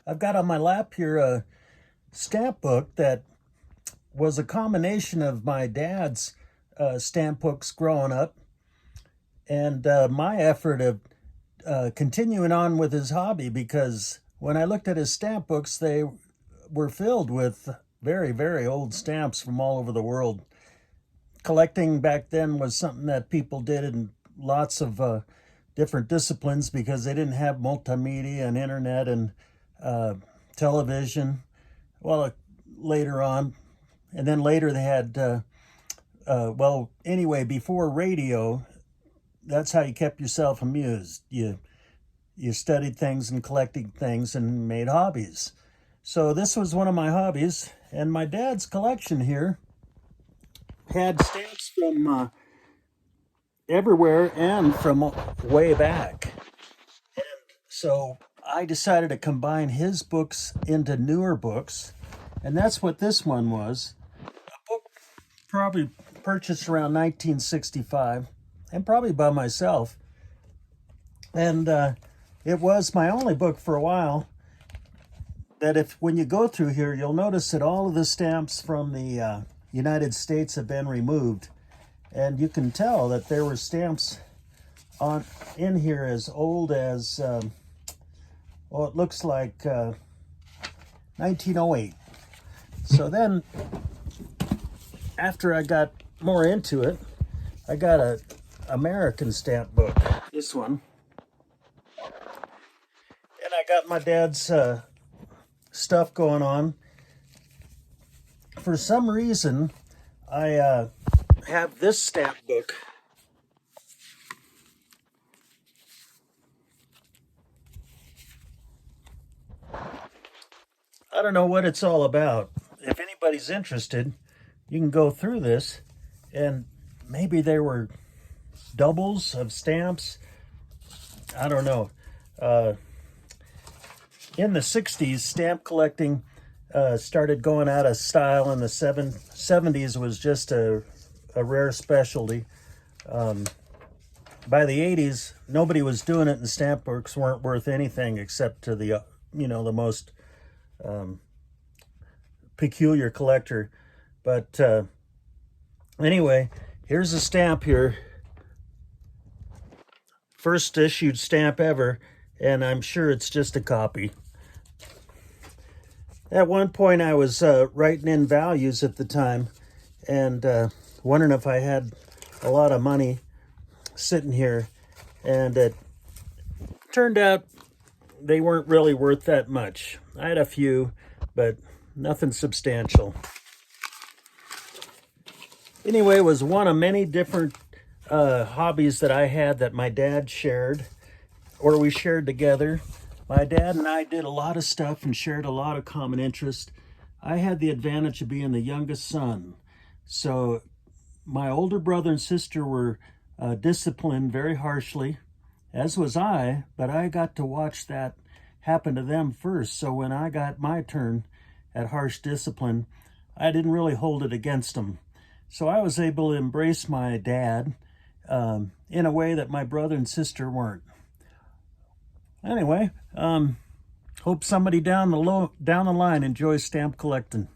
I've got on my lap here a stamp book that was a combination of my dad's stamp books growing up and my effort of continuing on with his hobby, because when I looked at his stamp books, they were filled with very, very old stamps from all over the world. Collecting back then was something that people did in lots of different disciplines because they didn't have multimedia and internet and television. Well, later on, and then later they had, anyway, before radio, that's how you kept yourself amused. You studied things and collected things and made hobbies. So this was one of my hobbies, and my dad's collection here had stamps from everywhere and from way back. So I decided to combine his books into newer books, and that's what this one was. A book probably purchased around 1965, and probably by myself. And it was my only book for a while. That when you go through here, you'll notice that all of the stamps from the United States have been removed. And you can tell that there were stamps in here as old as, it looks like 1908. So then, after I got more into it, I got a American stamp book, this one. And I got my dad's stuff going on. For some reason, I have this stamp book. I don't know what it's all about. If anybody's interested, you can go through this, and maybe there were doubles of stamps. I don't know. In the 60s, stamp collecting started going out of style. In the 70s was just a rare specialty. By the 80s, nobody was doing it, and stamp books weren't worth anything except to the most peculiar collector. But anyway, here's a stamp here. First issued stamp ever, and I'm sure it's just a copy. At one point, I was writing in values at the time and wondering if I had a lot of money sitting here, and it turned out they weren't really worth that much. I had a few, but nothing substantial. Anyway, it was one of many different hobbies that I had that my dad shared, or we shared together. My dad and I did a lot of stuff and shared a lot of common interest. I had the advantage of being the youngest son. So my older brother and sister were disciplined very harshly, as was I, but I got to watch that happen to them first. So when I got my turn at harsh discipline, I didn't really hold it against them. So I was able to embrace my dad in a way that my brother and sister weren't. Anyway, hope somebody down the line enjoys stamp collecting.